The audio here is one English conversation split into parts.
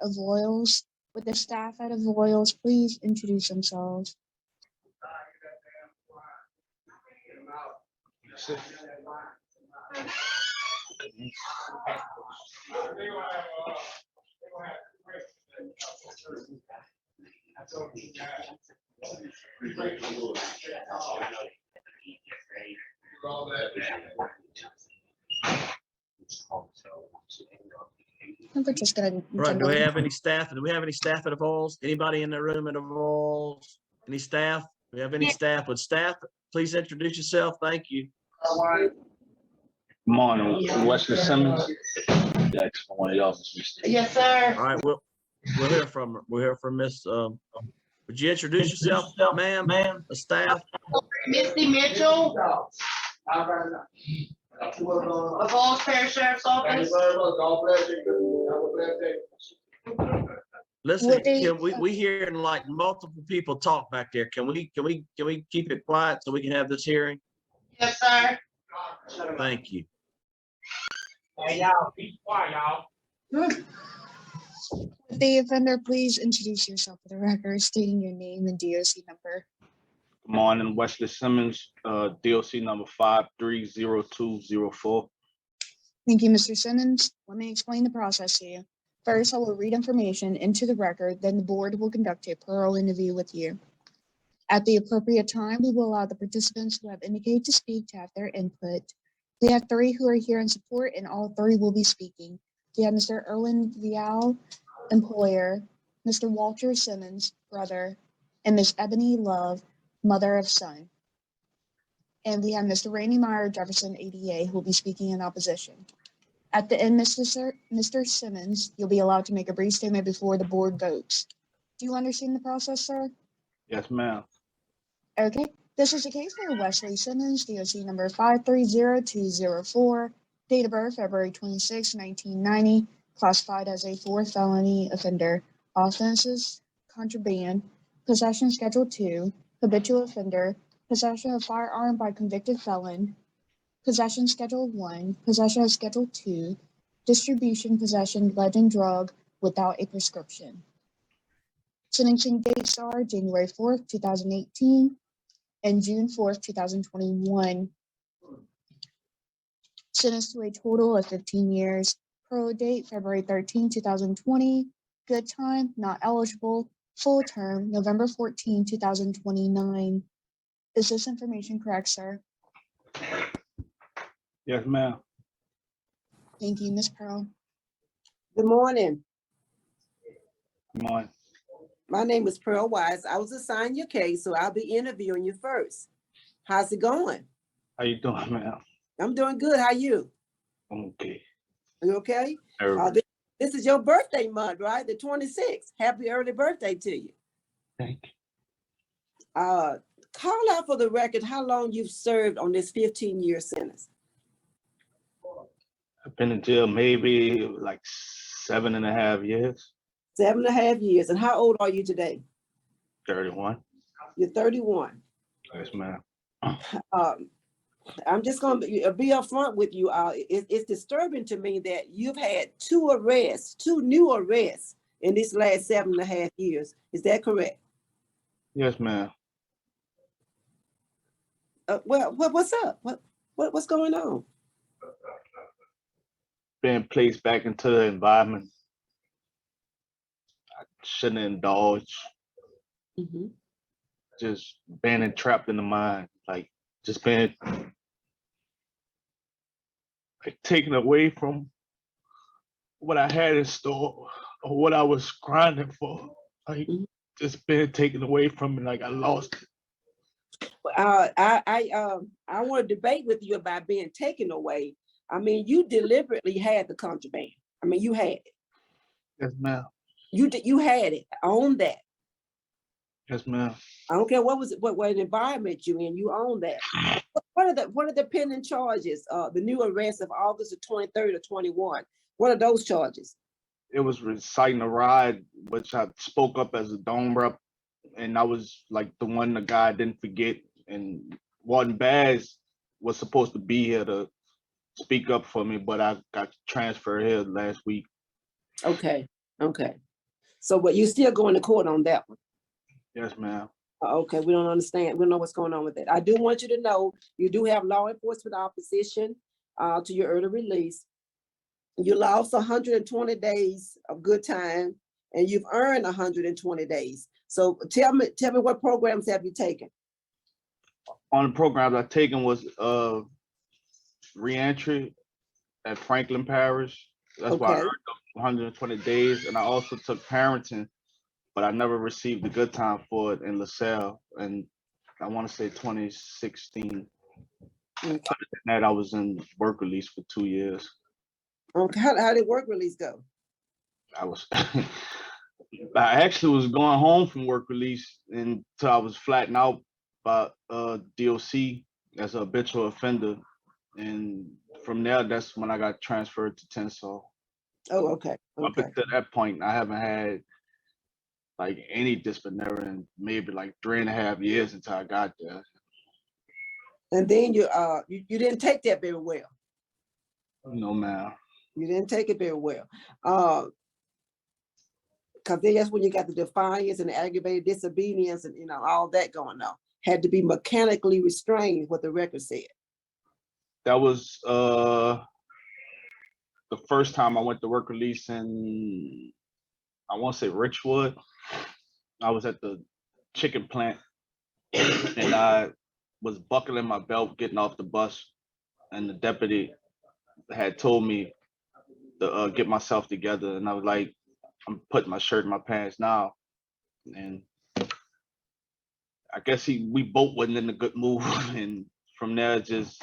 of Royals. Would the staff at of Royals please introduce themselves? And we're just gonna. Right, do we have any staff? Do we have any staff at the Vols? Anybody in the room at the Vols? Any staff? Do we have any staff? Would staff please introduce yourself? Thank you. Good morning, Westley Simmons. Yes, sir. All right, we'll hear from Miss, would you introduce yourself, ma'am, the staff? Misty Mitchell of Falls Parish Sheriff's Office. Listen, we hearing like multiple people talk back there. Can we keep it quiet so we can have this hearing? Yes, sir. Thank you. Hey, y'all, be quiet, y'all. Would the offender please introduce yourself for the record, stating your name and DOC number? Good morning, Westley Simmons, DOC number 530204. Thank you, Mr. Simmons. Let me explain the process to you. First, I will read information into the record, then the board will conduct a plural interview with you. At the appropriate time, we will allow the participants who have indicated to speak to have their input. We have 3 who are here in support, and all 3 will be speaking. We have Mr. Erwin Vial, employer, Mr. Walter Simmons, brother, and Ms. Ebony Love, mother of son. And we have Mr. Randy Meyer Jefferson, ADA, who will be speaking in opposition. At the end, Mr. Simmons, you'll be allowed to make a brief statement before the board votes. Do you understand the process, sir? Yes, ma'am. Okay. This is a case for Westley Simmons, DOC number 530204, date of birth February 26, 1990, classified as a 4th felony offender. Offenses: contraband, possession schedule 2, habitual offender, possession of firearm by convicted felon, possession schedule 1, possession of schedule 2, distribution, possession, lead drug without a prescription. Sentencing dates are January 4th, 2018 and June 4th, 2021. Sentenced to a total of 15 years. Parole date February 13, 2020. Good time, not eligible. Full term November 14, 2029. Is this information correct, sir? Yes, ma'am. Thank you, Ms. Pearl. Good morning. Good morning. My name is Pearl Wise. I was assigned your case, so I'll be interviewing you first. How's it going? How you doing, ma'am? I'm doing good. How you? I'm okay. Are you okay? Everybody. This is your birthday month, right? The 26th. Happy early birthday to you. Thank you. Call out for the record how long you've served on this 15-year sentence. I've been in jail maybe like 7.5 years. 7.5 years. And how old are you today? 31. You're 31. Yes, ma'am. I'm just going to be upfront with you. It's disturbing to me that you've had 2 arrests, 2 new arrests in this last 7.5 years. Is that correct? Yes, ma'am. Well, what's up? What's going on? Being placed back into the environment I shouldn't indulge. Mm-hmm. Just being entrapped in the mind, like just being like taken away from what I had in store or what I was grinding for. Like just being taken away from me, like I lost it. I want to debate with you about being taken away. I mean, you deliberately had the contraband. I mean, you had it. Yes, ma'am. You had it. Own that. Yes, ma'am. I don't care what environment you in. You own that. What are the pending charges? The new arrest of August the 23rd or 21. What are those charges? It was reciting a ride, which I spoke up as a dome rep, and I was like the one the guy didn't forget. And Walton Baz was supposed to be here to speak up for me, but I got transferred here last week. Okay. Okay. So, but you still going to court on that one? Yes, ma'am. Okay, we don't understand. We don't know what's going on with that. I do want you to know, you do have law enforcement opposition to your early release. You lost 120 days of good time and you've earned 120 days. So tell me what programs have you taken? On the programs I taken was reentry at Franklin Parish. That's why I Okay. earned up 120 days. And I also took parenting, but I never received the good time for it in LaSalle. And I want to say 2016. Okay. Other than that, I was in work release for 2 years. Okay. How did work release go? I was I actually was going home from work release until I was flattened out by DOC as a habitual offender. And from there, that's when I got transferred to Tensol. Oh, okay. Up Okay. until that point, I haven't had like any disciplinary in maybe like 3.5 years until I got there. And then you didn't take that very well. No, ma'am. You didn't take it very well. Because then that's when you got the defiance and the aggravated disobedience and all that going on. Had to be mechanically restrained, what the record said. That was the first time I went to work release in, I want to say Richwood. I was at the chicken plant and I was buckling my belt getting off the bus, and the deputy had told me to get myself together, and I was like, I'm putting my shirt in my pants now. And I guess we both wasn't in a good mood. And from there it just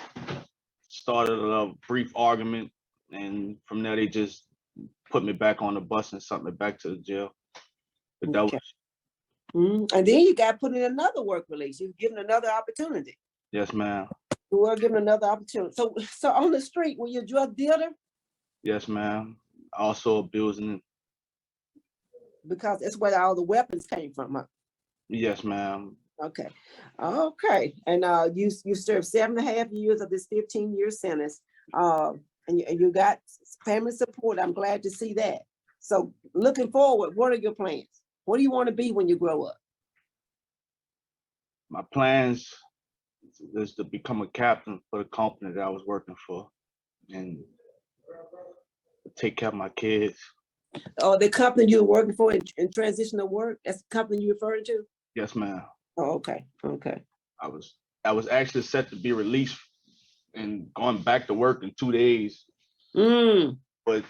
started a brief argument. And from there they just put me back on the bus and sent me back to the jail. But that Okay. was, And then you got put in another work release. You were given another opportunity. yes, ma'am. You were given another opportunity. So on the street, were you a drug dealer? Yes, ma'am. Also abusing it. Because that's where all the weapons came from. Huh? Yes, ma'am. Okay. Okay. And you served 7.5 years of this 15-year sentence. And you got family support. I'm glad to see that. So looking forward, what are your plans? What do you want to be when you grow up? My plans is to become a captain for the company that I was working for and take care of my kids. Oh, the company you were working for in transitional work, that's the company you referring to? Yes, ma'am. Oh, okay. Okay. I was actually set to be released and going back to work in 2 days, but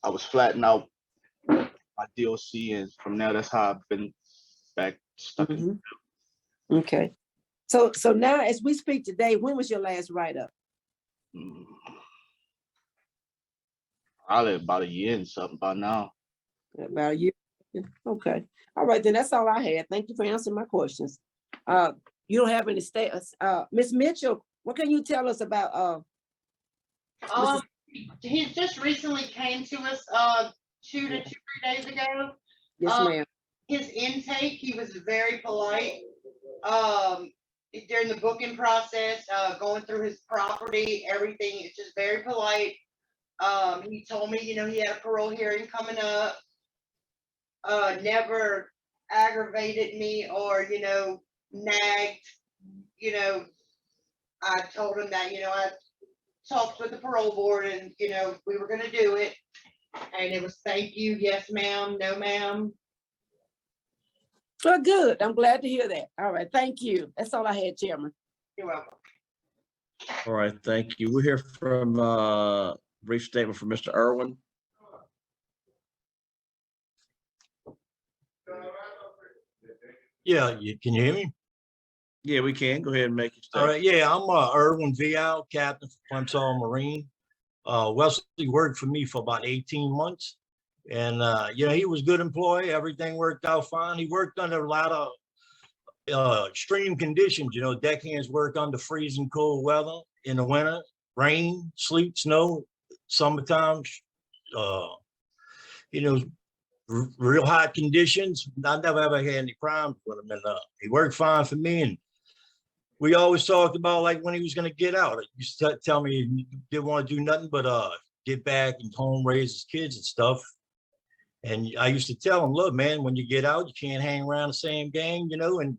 I was flattened out by DOC, and from there, that's how I've been back stuck in. Okay. So now as we speak today, when was your last write-up? Probably about a year and something by now. About a year. Okay. All right, then that's all I had. Thank you for answering my questions. You don't have any status. Ms. Mitchell, what can you tell us about He just recently came to us 2 to 3 days ago. yes, ma'am. His intake, he was very polite. During the booking process, going through his property, everything, it's just very polite. He told me, he had a parole hearing coming up. Never aggravated me or, nagged. I told him that, I talked with the parole board and, we were gonna do it. And it was thank you, yes, ma'am, no, ma'am. Well, good. I'm glad to hear that. All right, thank you. That's all I had, Chairman. You're welcome. All right, thank you. We'll hear from brief statement from Mr. Irwin. Yeah, can you hear me? Yeah, we can. Go ahead and make it. All right, yeah, I'm Irwin Vial, captain for Plimsoll Marine. Wesley worked for me for about 18 months. And, he was a good employee. Everything worked out fine. He worked under a lot of extreme conditions. Deckhands work under freezing cold weather in the winter, rain, sleet, snow, summertime, real hot conditions. I never ever had any problems with him. And he worked fine for me. And we always talked about like when he was going to get out. He used to tell me he didn't want to do nothing but get back and home, raise his kids and stuff. And I used to tell him, look, man, when you get out, you can't hang around the same gang, you know, and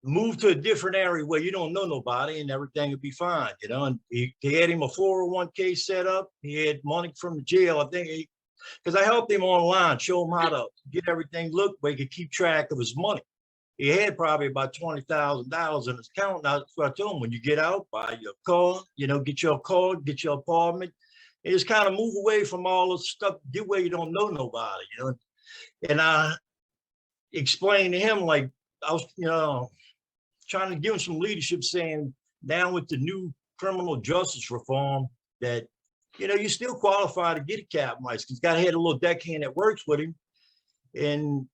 move to a different area where you don't know nobody and everything would be fine, you know. And he had him a 401k set up. He had money from the jail, I think, because I helped him online, show him how to get everything look where he could keep track of his money. He had probably about $20,000 in his account. Now, that's what I told him, when you get out, buy your car, you know, get your car, get your apartment, and just kind of move away from all the stuff, get where you don't know nobody, you know. And I explained to him, like, I was, you know, trying to give him some leadership, saying now with the new criminal justice reform that, you know, you still qualify to get a captain license. He's got to have a little deckhand that works with him. And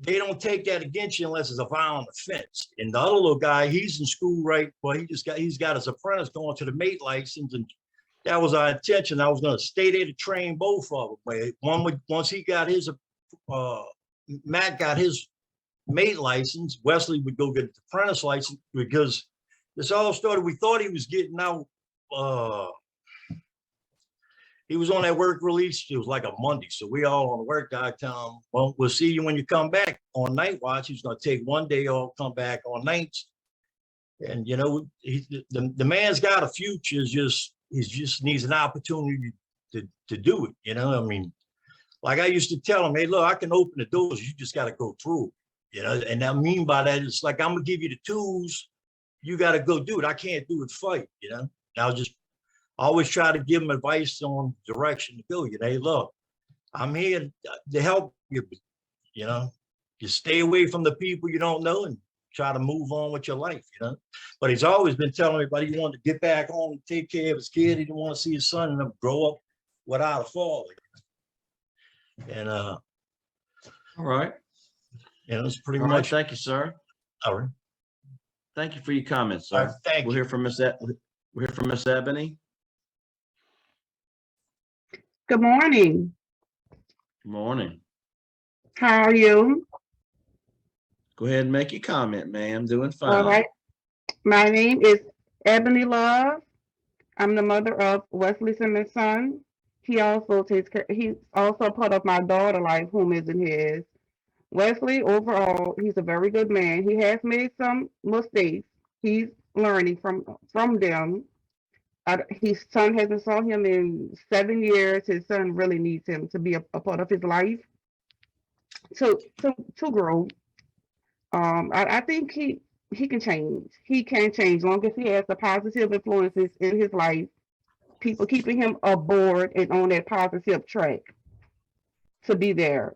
they don't take that against you unless it's a violent offense. And the other little guy, he's in school, right? Well, he's got his apprentice going to the mate license, and that was our intention. I was going to stay there to train both of them. But one would, once he got his, Matt got his mate license, Wesley would go get the apprentice license, because this all started, we thought he was getting out. He was on that work release. It was like a Monday. So we all on the work guy tell him, well, we'll see you when you come back on night watch. He's going to take one day off, come back on nights. And, you know, the man's got a future. He just needs an opportunity to do it. You know, I mean, like I used to tell him, hey, look, I can open the doors. You just got to go through. You know, and I mean by that, it's like, I'm going to give you the tools. You got to go do it. I can't do it fight, you know. And I was just always try to give them advice on direction to go. You know, hey, look, I'm here to help you, you know, you stay away from the people you don't know and try to move on with your life, you know. But he's always been telling everybody he wanted to get back home and take care of his kid. He didn't want to see his son and them grow up without a father. And All right. you know, it's pretty All right. much. Thank you, sir. All right. Thank you for your comments, All right, sir. thank We'll you. hear from Miss Ebony. Good morning. Good morning. How are you? Go ahead and make your comment, ma'am. Doing fine. All right. My name is Ebony Love. I'm the mother of Westley Simmons' son. He also takes care, he's also part of my daughter life, whom isn't his. Wesley, overall, he's a very good man. He has made some mistakes. He's learning from them. His son hasn't saw him in 7 years. His son really needs him to be a part of his life to grow. I think he can change. He can change, long as he has the positive influences in his life, people keeping him aboard and on that positive track to be there,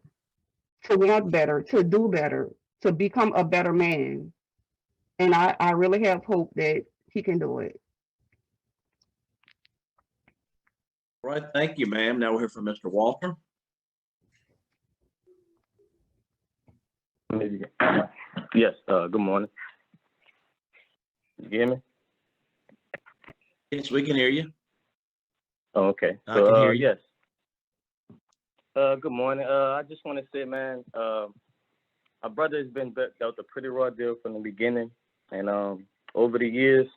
to want better, to do better, to become a better man. And I really have hope that he can do it. All right. Thank you, ma'am. Now we'll hear from Mr. Walter. Yes, good morning. You hear me? Yes, we can hear you. Oh, okay. I can hear you. Yes. Good morning. I just want to say, man, my brother has been dealt a pretty raw deal from the beginning. And over the years,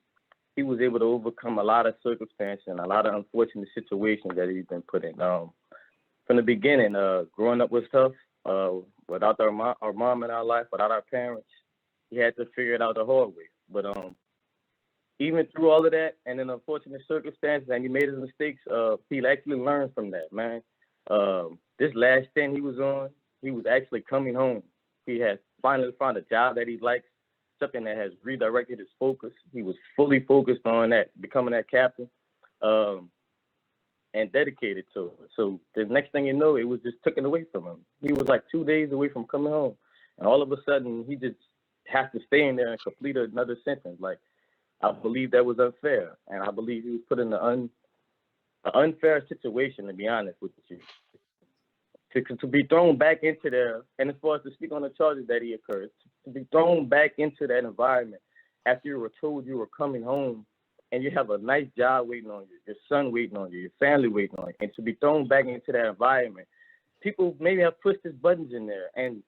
he was able to overcome a lot of circumstances and a lot of unfortunate situations that he's been put in. From the beginning, growing up was tough. Without our mom in our life, without our parents, he had to figure it out the hard way. But even through all of that and in unfortunate circumstances, and he made his mistakes, he actually learned from that, man. This last stint he was on, he was actually coming home. He had finally found a job that he likes, something that has redirected his focus. He was fully focused on that, becoming that captain, and dedicated to it. So the next thing you know, it was just taken away from him. He was like 2 days away from coming home. And all of a sudden, he just has to stay in there and complete another sentence. Like, I believe that was unfair. And I believe he was put in an unfair situation, to be honest with you. To be thrown back into there, and as far as to speak on the charges that he occurred, to be thrown back into that environment after you were told you were coming home and you have a nice job waiting on you, your son waiting on you, your family waiting on you, and to be thrown back into that environment, people maybe have pushed his buttons in there, and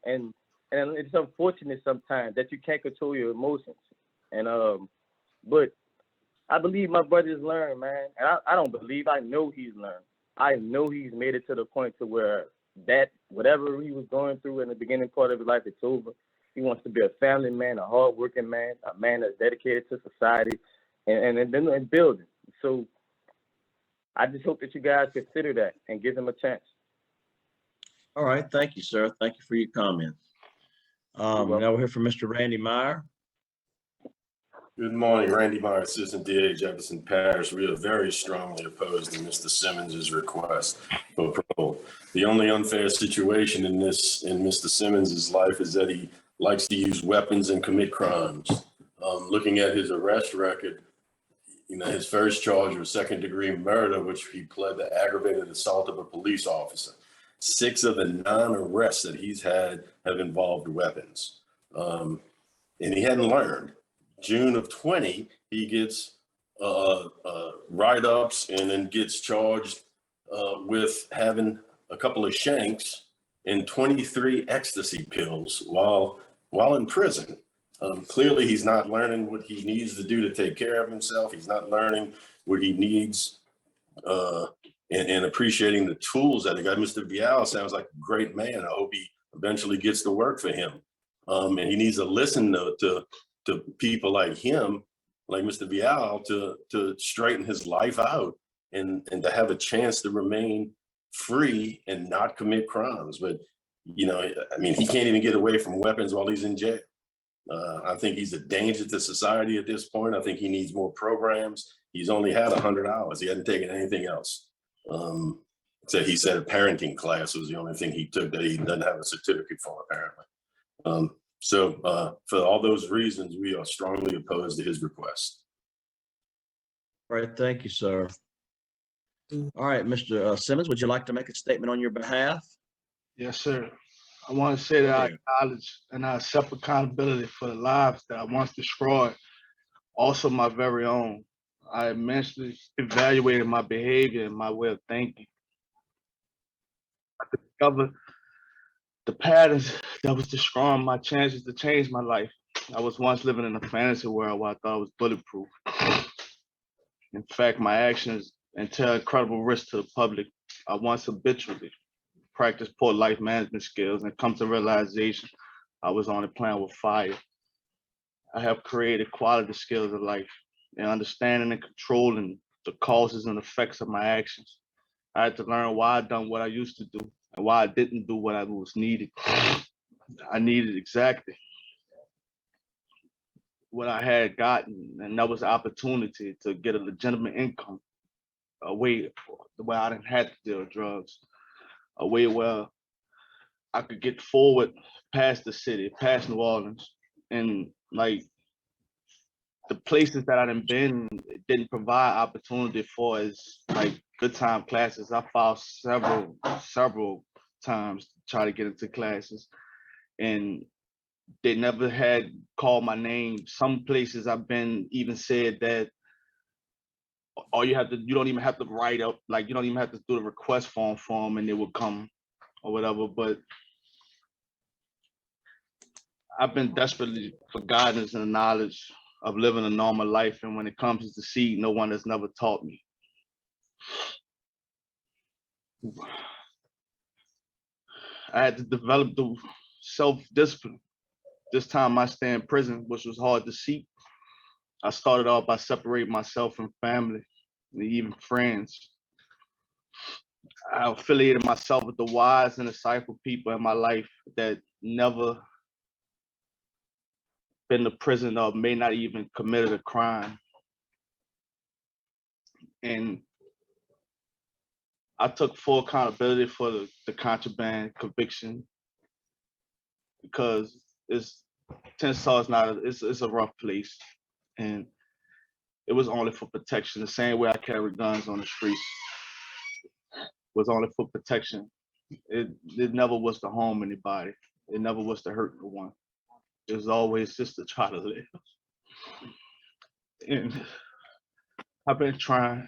it's unfortunate sometimes that you can't control your emotions, and but I believe my brother's learned, man, and I don't believe, I know he's learned, I know he's made it to the point to where that whatever he was going through in the beginning part of his life, it's over. He wants to be a family man, a hardworking man, a man that's dedicated to society and building. So I just hope that you guys consider that and give him a chance. All right, thank you, sir. Thank you for your comments. Now we'll hear from Mr. Randy Meyer. Good morning, Randy Meyer, Assistant DA, Jefferson Parish. We are very strongly opposed to Mr. Simmons' request for parole. The only unfair situation in Mr. Simmons' life is that he likes to use weapons and commit crimes. Looking at his arrest record, his first charge was second-degree murder, which he pled to aggravated assault of a police officer. 6 of the 9 arrests that he's had have involved weapons. And he hadn't learned. June of 20, he gets write-ups and then gets charged with having a couple of shanks and 23 ecstasy pills while in prison. Clearly, he's not learning what he needs to do to take care of himself. He's not learning what he needs and appreciating the tools that he got. Mr. Vial sounds like a great man. I hope he eventually gets to work for him. And he needs to listen to people like him, like Mr. Vial, to straighten his life out and to have a chance to remain free and not commit crimes. But, he can't even get away from weapons while he's in jail. I think he's a danger to society at this point. I think he needs more programs. He's only had 100 hours. He hadn't taken anything else. So he said a parenting class was the only thing he took that he doesn't have a certificate for, apparently. So for all those reasons, we are strongly opposed to his request. All right, thank you, sir. All right, Mr. Simmons, would you like to make a statement on your behalf? Yes, sir. I want to say that I acknowledge and I accept accountability for the lives that I once destroyed, also my very own. I immensely evaluated my behavior and my way of thinking. I discovered the patterns that was destroying my chances to change my life. I was once living in a fantasy world where I thought I was bulletproof. In fact, my actions entail incredible risk to the public. I once habitually practiced poor life management skills and come to realization I was only playing with fire. I have created quality skills of life and understanding and controlling the causes and effects of my actions. I had to learn why I done what I used to do and why I didn't do what I was needed. I needed exactly what I had gotten, and that was the opportunity to get a legitimate income, a way where I didn't have to deal with drugs, a way where I could get forward past the city, past New Orleans, and like the places that I done been didn't provide opportunity for as like good time classes. I filed several times to try to get into classes, and they never had called my name. Some places I've been even said that you don't even have to write up, like you don't even have to do the request form for them and they will come or whatever. But I've been desperately for guidance and knowledge of living a normal life. And when it comes to seed, no one has never taught me. I had to develop the self-discipline. This time I stay in prison, which was hard to seek. I started off by separating myself from family and even friends. I affiliated myself with the wise and disciple people in my life that never been to prison or may not even committed a crime. And I took full accountability for the contraband conviction because Tennessee is not, it's a rough place. And it was only for protection. The same way I carry guns on the streets was only for protection. It never was to harm anybody. It never was to hurt no one. It was always just to try to live. And I've been trying,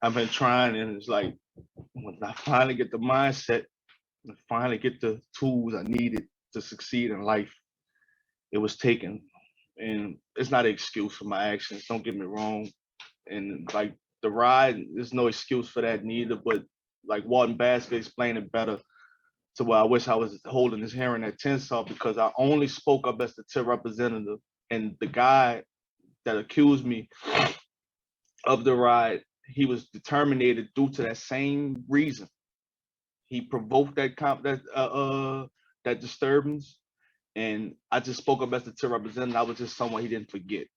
and it's like, when I finally get the mindset, and finally get the tools I needed to succeed in life, it was taken. And it's not an excuse for my actions, don't get me wrong. And like the ride, there's no excuse for that neither, but like Walton Basket explained it better to where I wish I was holding his hearing at Tensar, because I only spoke up as the TIR representative, and the guy that accused me of the ride, he was terminated due to that same reason. He provoked that disturbance, and I just spoke up as the TIR representative. I was just someone he didn't forget,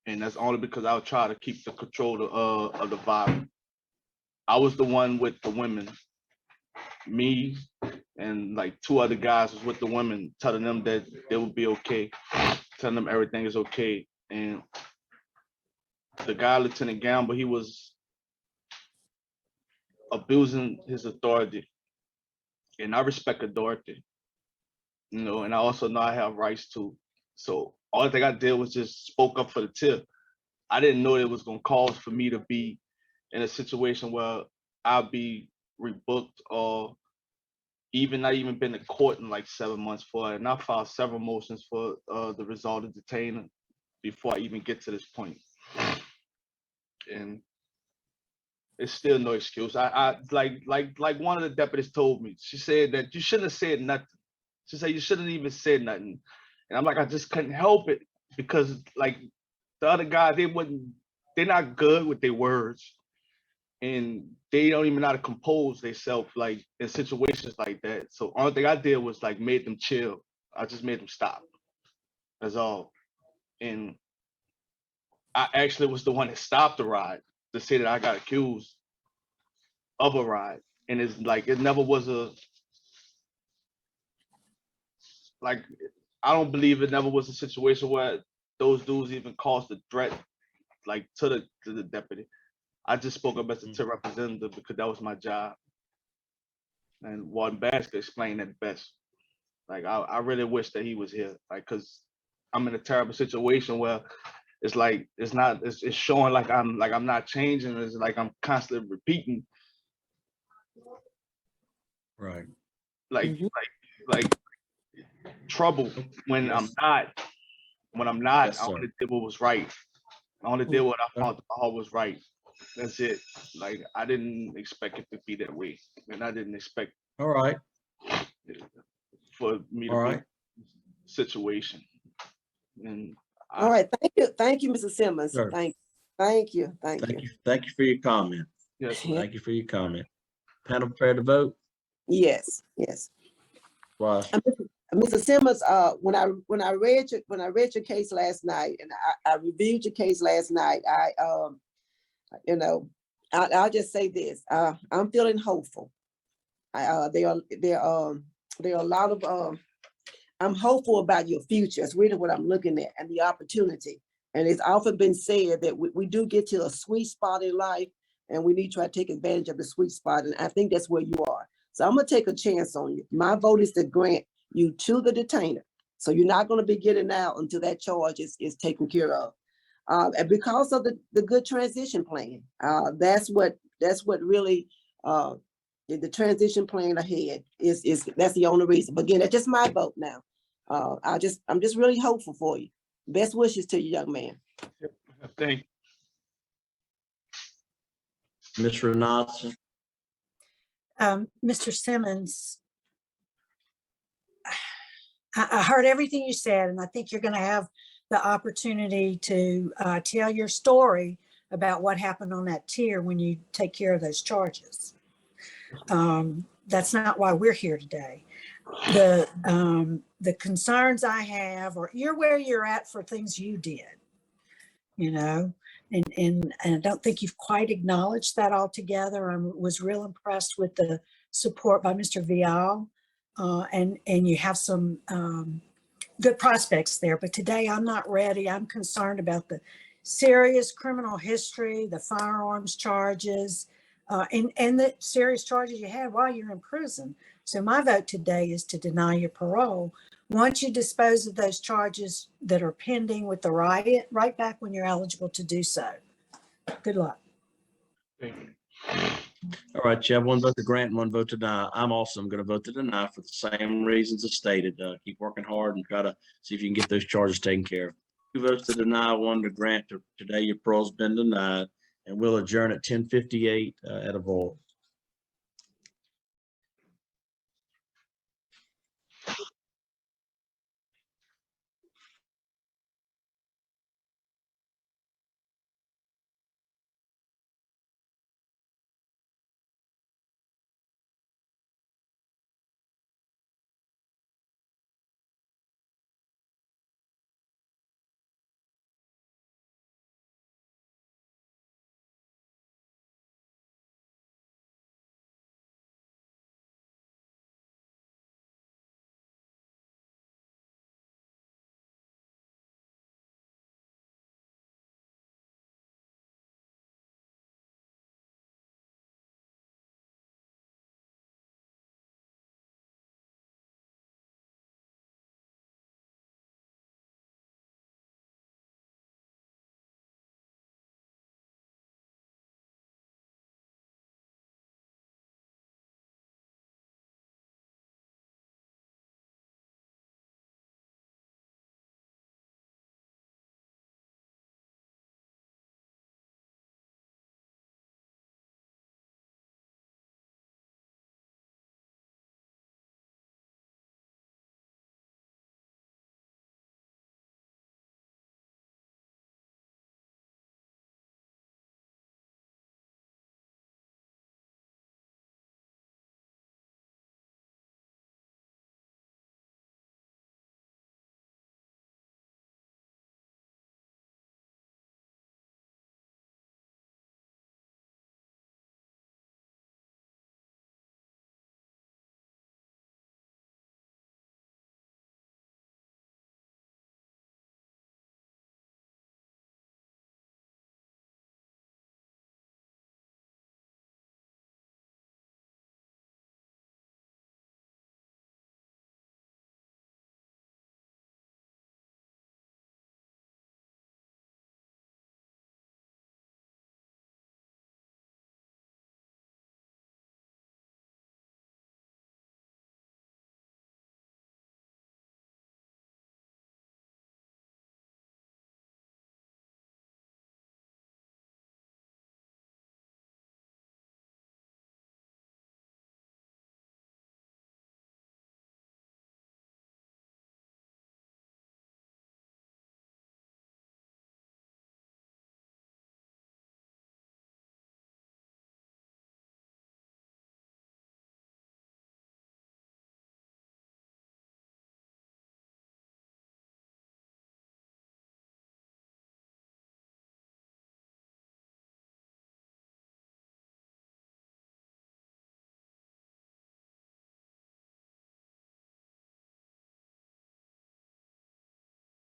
and that's only because I would try to keep the control of the vibe. I was the one with the women, me and like 2 other guys was with the women, telling them that they would be okay, telling them everything is okay. And the guy, Lieutenant Gamble, he was abusing his authority, and I respect authority, you know, and I also know I have rights too. So all thing I did was just spoke up for the TIR. I didn't know it was gonna cause for me to be in a situation where I'll be rebooked, or even not even been to court in like 7 months for it. And I filed several motions for the result of detainer before I even get to this point. And it's still no excuse. I like one of the deputies told me, she said that you shouldn't have said nothing. She said you shouldn't even said nothing. And I'm like, I just couldn't help it, because like the other guy, they're not good with their words. And they don't even know how to compose themselves like in situations like that. So only thing I did was like made them chill. I just made them stop. That's all. And I actually was the one that stopped the ride to say that I got accused of a ride. And it's like, it never was like, I don't believe it never was a situation where those dudes even caused a threat like to the deputy. I just spoke up as a TIR representative because that was my job. And Walton Basket explained that best. Like, I really wish that he was here, like, cause I'm in a terrible situation where it's like, it's showing like I'm not changing. It's like I'm constantly repeating. Right. Like trouble when Yes. I'm not, Yes, I sir. only did what was right. I only did what I thought my heart was right. That's it. Like, I didn't expect it to be that way. And I didn't expect All right. for me to All be right. in a situation. And All right, thank you, Mr. Simmons. Sure. Thank you. Thank you. Thank you for your comment. yes, Thank you for your comment. Panel prepared to vote? Yes. Why? Mr. Simmons, when I read your case last night, and I reviewed your case last night, I'll just say this, I'm feeling hopeful. There are a lot of, I'm hopeful about your future. It's really what I'm looking at, and the opportunity. And it's often been said that we do get to a sweet spot in life, and we need to try to take advantage of the sweet spot. And I think that's where you are. So I'm gonna take a chance on you. My vote is to grant you to the detainer. So you're not gonna be getting out until that charge is taken care of. And because of the good transition plan, that's what really, the transition plan ahead is that's the only reason. But again, that's just my vote now. I'm just really hopeful for you. Best wishes to you, young man. thank Ms. Renata? Mr. Simmons, I heard everything you said, and I think you're going to have the opportunity to tell your story about what happened on that tier when you take care of those charges. That's not why we're here today. The concerns I have, or you're where you're at for things you did, and I don't think you've quite acknowledged that altogether. I was real impressed with the support by Mr. Vial, and you have some good prospects there. But today I'm not ready. I'm concerned about the serious criminal history, the firearms charges, and the serious charges you had while you're in prison. So my vote today is to deny your parole. Once you dispose of those charges that are pending with the riot, right back when you're eligible to do so. Good luck. you. All right, you have one vote to grant and one vote to deny. I'm also going to vote to deny for the same reasons as stated. Keep working hard and try to see if you can get those charges taken care of. 2 votes to deny, 1 to grant. Today your parole's been denied, and we'll adjourn at 10:58 at a vote.